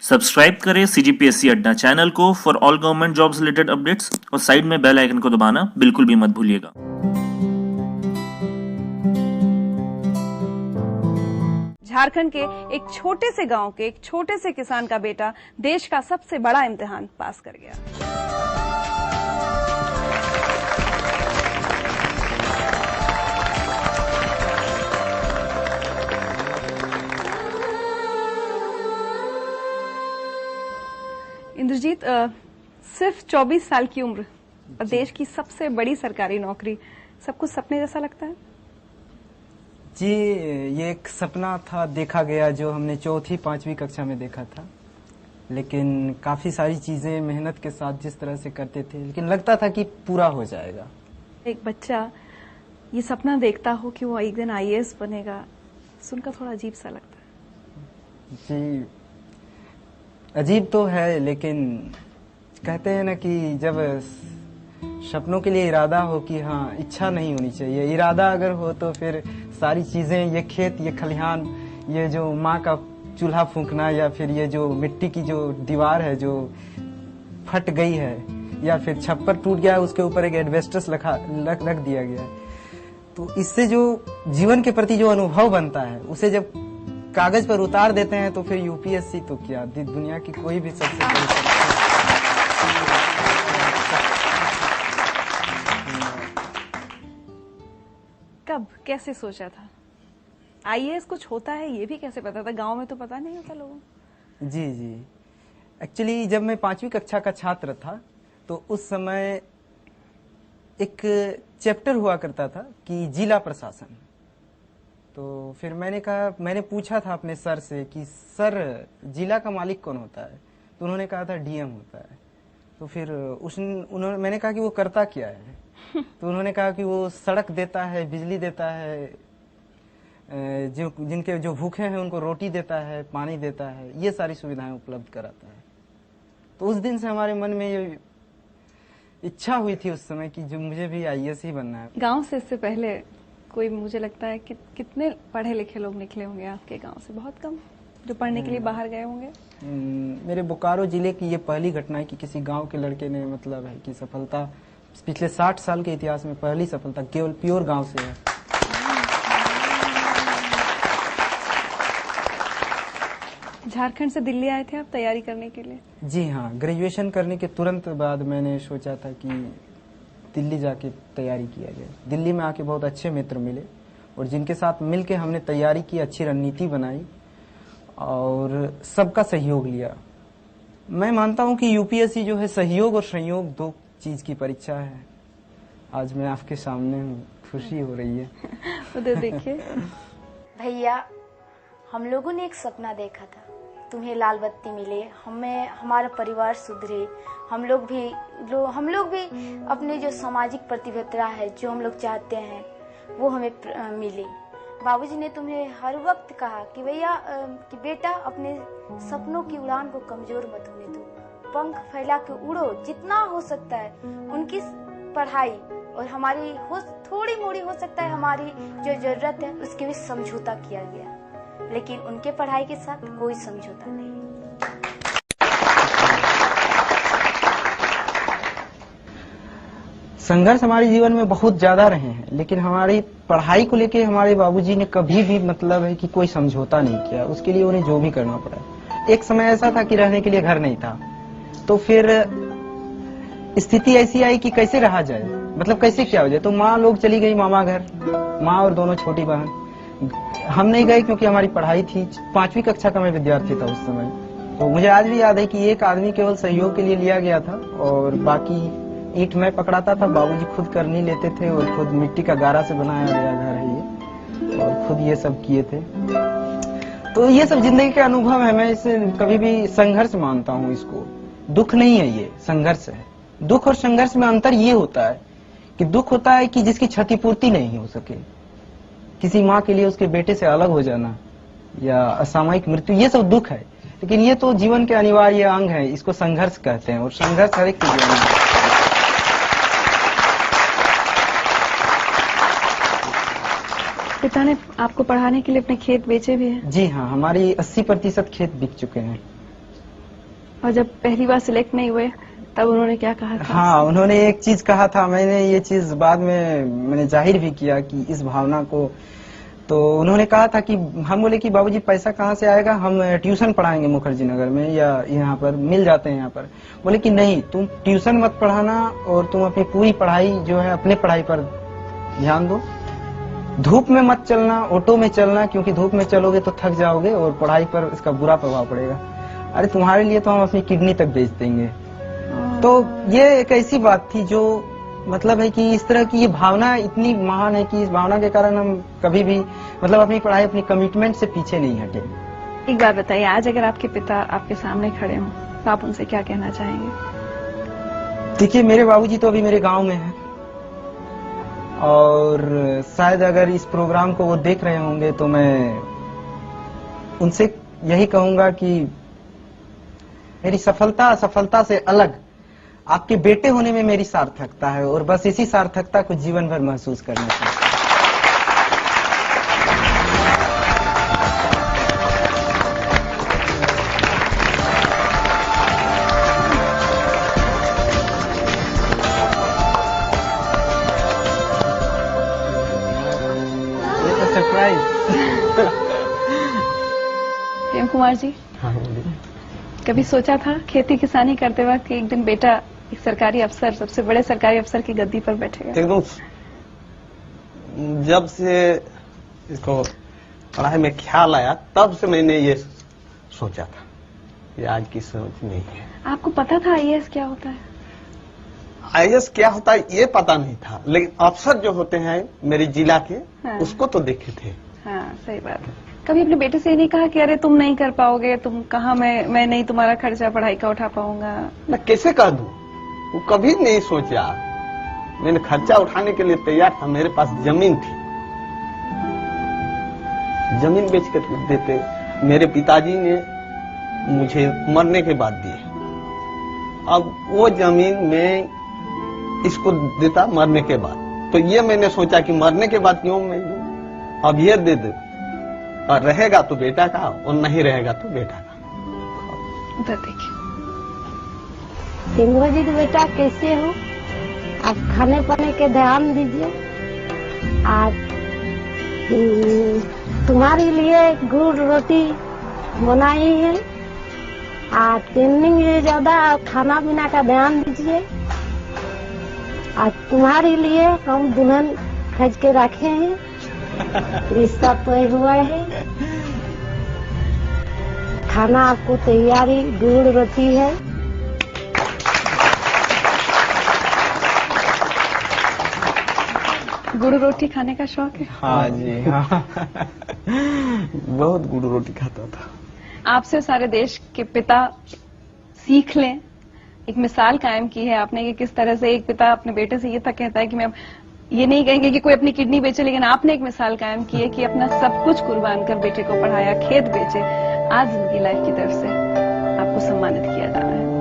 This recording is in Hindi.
सब्सक्राइब करें CGPSC अड्डा चैनल को for all government jobs related updates और साइड में बेल आइकन को दबाना बिल्कुल भी मत भूलिएगा। झारखंड के एक छोटे से गांव के एक छोटे से किसान का बेटा देश का सबसे बड़ा इम्तिहान पास कर गया। इंद्रजीत, सिर्फ 24 साल की उम्र और देश की सबसे बड़ी सरकारी नौकरी, सब कुछ सपने जैसा लगता है? जी, ये एक सपना था देखा गया जो हमने चौथी पांचवी कक्षा में देखा था, लेकिन काफी सारी चीजें मेहनत के साथ जिस तरह से करते थे, लेकिन लगता था कि पूरा हो जाएगा। एक बच्चा ये सपना देखता हो कि वो एक दिन IAS बनेगा, सुनकर थोड़ा अजीब सा लगता है। जी, अजीब तो है, लेकिन कहते हैं ना कि जब सपनों के लिए इरादा हो कि हाँ, इच्छा नहीं होनी चाहिए, इरादा अगर हो तो फिर सारी चीजें, ये खेत, ये खलिहान, ये जो माँ का चूल्हा फूंकना, या फिर ये जो मिट्टी की जो दीवार है जो फट गई है, या फिर छप्पर टूट गया, उसके ऊपर एक एडवेस्टस रख दिया गया है, तो इससे जो जीवन के प्रति जो अनुभव बनता है, उसे जब कागज पर उतार देते हैं तो फिर UPSC तो क्या, दुनिया की कोई भी सबसे बड़ी कब कैसे सोचा था? IAS कुछ होता है ये भी कैसे पता था? गांव में तो पता नहीं होता लोगों को। जी, एक्चुअली जब मैं 5वीं कक्षा का छात्र था तो उस समय एक चैप्टर हुआ करता था कि जिला प्रशासन। तो फिर मैंने पूछा था अपने सर से कि सर, जिला का मालिक कौन होता है? तो उन्होंने कहा था DM होता है। तो फिर मैंने कहा कि वो करता क्या है? तो उन्होंने कहा कि वो सड़क देता है, बिजली देता है, जिनके जो भूखे हैं उनको रोटी देता है, पानी देता है, ये सारी सुविधाएं उपलब्ध कराता है। तो उस दिन से हमारे मन में ये इच्छा हुई थी उस समय कि जो मुझे भी IAS ही बनना है। गांव से इससे पहले कोई, मुझे लगता है कि कितने पढ़े लिखे लोग निकले होंगे आपके गांव से? बहुत कम जो पढ़ने के लिए बाहर गए होंगे। मेरे बोकारो जिले की ये पहली घटना है कि किसी गांव के लड़के ने, मतलब है कि सफलता पिछले 60 साल के इतिहास में पहली सफलता केवल प्योर गांव से है। झारखंड से दिल्ली आए थे आप तैयारी करने के लिए? जी हाँ, ग्रेजुएशन करने के तुरंत बाद मैंने सोचा था कि दिल्ली जाके तैयारी किया जाए। दिल्ली में आके बहुत अच्छे मित्र मिले और जिनके साथ मिलके हमने तैयारी की, अच्छी रणनीति बनाई और सबका सहयोग लिया। मैं मानता हूं कि UPSC जो है सहयोग और संयोग दो चीज की परीक्षा है। आज मैं आपके सामने हूँ, खुशी हो रही है। उधर देखिए। भैया, हम लोगों ने एक सपना देखा था, तुम्हें लाल बत्ती मिले, हमारा परिवार सुधरे, हम लोग भी अपने जो सामाजिक प्रतिबद्धता है, जो हम लोग चाहते हैं वो हमें मिले। बाबूजी ने तुम्हें हर वक्त कहा कि भैया, कि बेटा, अपने सपनों की उड़ान को कमजोर मत होने दो, पंख फैला के उड़ो, जितना हो सकता है। उनकी पढ़ाई और हमारी थोड़ी मोड़ी हो सकता है, हमारी जो जरूरत है उसके भी समझौता किया गया, लेकिन उनके पढ़ाई के साथ कोई समझौता नहीं। संघर्ष हमारे जीवन में बहुत ज्यादा रहे हैं, लेकिन हमारी पढ़ाई को लेके हमारे बाबूजी ने कभी भी, मतलब है कि कोई समझौता नहीं किया। उसके लिए उन्हें जो भी करना पड़ा। एक समय ऐसा था कि रहने के लिए घर नहीं था, तो फिर स्थिति ऐसी आई कि कैसे रहा जाए, मतलब कैसे क्या हो जाए। तो माँ लोग चली गई मामा घर, माँ और दोनों छोटी बहन। हम नहीं गए क्योंकि हमारी पढ़ाई थी। 5वीं कक्षा का मैं विद्यार्थी था उस समय। तो मुझे आज भी याद है कि एक आदमी केवल सहयोग के लिए लिया गया था और बाकी ईंट मैं पकड़ाता था, बाबूजी खुद कर नहीं लेते थे और खुद मिट्टी का गारा से बनाया गया घर है ये, और खुद ये सब किए थे। तो ये सब जिंदगी के अनुभव है। मैं इसे कभी भी संघर्ष मानता हूँ इसको, दुख नहीं है, ये संघर्ष है। दुख और संघर्ष में अंतर ये होता है कि दुख होता है कि जिसकी क्षतिपूर्ति नहीं हो सके, किसी माँ के लिए उसके बेटे से अलग हो जाना या असामयिक मृत्यु, ये सब दुख है। लेकिन ये तो जीवन के अनिवार्य अंग है, इसको संघर्ष कहते हैं और संघर्ष हर एक के जीवन में। पिता ने आपको पढ़ाने के लिए अपने खेत बेचे भी हैं? जी हाँ, हमारी 80% खेत बिक चुके हैं। और जब पहली बार सिलेक्ट नहीं हुए तब उन्होंने क्या कहा था? हाँ, उन्होंने एक चीज कहा था, मैंने ये चीज बाद में मैंने जाहिर भी किया कि इस भावना को, तो उन्होंने कहा था कि हम बोले कि बाबूजी पैसा कहाँ से आएगा, हम ट्यूशन पढ़ाएंगे मुखर्जी नगर में या यहाँ पर मिल जाते हैं यहाँ पर। बोले कि नहीं, तुम ट्यूशन मत पढ़ाना और तुम अपनी पूरी पढ़ाई जो है अपने पढ़ाई पर ध्यान दो। धूप में मत चलना, ऑटो में चलना, क्योंकि धूप में चलोगे तो थक जाओगे और पढ़ाई पर इसका बुरा प्रभाव पड़ेगा। अरे तुम्हारे लिए तो हम अपनी किडनी तक बेच देंगे। तो ये एक ऐसी बात थी जो मतलब है कि इस तरह की ये भावना इतनी महान है कि इस भावना के कारण हम कभी भी मतलब अपनी पढ़ाई, अपनी कमिटमेंट से पीछे नहीं हटे। एक बात बताइए, आज अगर आपके पिता आपके सामने खड़े हों तो आप उनसे क्या कहना चाहेंगे? देखिए, मेरे बाबूजी तो अभी मेरे गांव में हैं और शायद अगर इस प्रोग्राम को वो देख रहे होंगे तो मैं उनसे यही कहूंगा कि मेरी सफलता असफलता से अलग आपके बेटे होने में मेरी सार्थकता है और बस इसी सार्थकता को जीवन भर महसूस करना चाहिए। ये तो सरप्राइज। प्रेम कुमार जी, हाँ बोलिए। कभी सोचा था खेती किसानी करते वक्त कि एक दिन बेटा एक सरकारी अफसर, सबसे बड़े सरकारी अफसर की गद्दी पर बैठेगा? एकदम जब से इसको पढ़ाई में ख्याल आया तब से मैंने ये सोचा था, ये आज की सोच नहीं है। आपको पता था आईएएस क्या होता है? आईएएस क्या होता है ये पता नहीं था, लेकिन अफसर जो होते हैं मेरे जिला के, हाँ। उसको तो देखे थे। हाँ, सही बात है। कभी अपने बेटे से ये नहीं कहा कि अरे तुम नहीं कर पाओगे, तुम कहाँ, मैं नहीं तुम्हारा खर्चा पढ़ाई का उठा पाऊंगा? मैं कैसे कह दूं, वो कभी नहीं सोचा। मैंने खर्चा उठाने के लिए तैयार था, मेरे पास जमीन थी, जमीन बेच कर देते। मेरे पिताजी ने मुझे मरने के बाद दिए, अब वो जमीन मैं इसको देता मरने के बाद, तो ये मैंने सोचा कि मरने के बाद क्यों मैं दूं, अब ये दे दे, और रहेगा तो बेटा का और नहीं रहेगा तो बेटा का। उधर देखिए। सिंघू जी बेटा कैसे हो? आप खाने पाने के ध्यान दीजिए। आज तुम्हारे लिए गुड़ रोटी बनाई है। आज ट्रेनिंग में ज्यादा खाना पीना का ध्यान दीजिए। आज तुम्हारे लिए हम दुल्हन खज के रखे हैं, रिश्ता तय हुआ है। खाना आपको तैयारी गुड़ रोटी है। गुड़ रोटी खाने का शौक है? हाँ जी, हाँ। बहुत गुड़ रोटी खाता था। आपसे सारे देश के पिता सीख लें, एक मिसाल कायम की है आपने कि किस तरह से एक पिता अपने बेटे से ये तक कहता है कि मैं ये नहीं कहेंगे कि कोई अपनी किडनी बेचे, लेकिन आपने एक मिसाल कायम की है कि अपना सब कुछ कुर्बान कर बेटे को पढ़ाया, खेत बेचे। आज जिंदगी लाइफ की तरफ से आपको सम्मानित किया जा रहा है।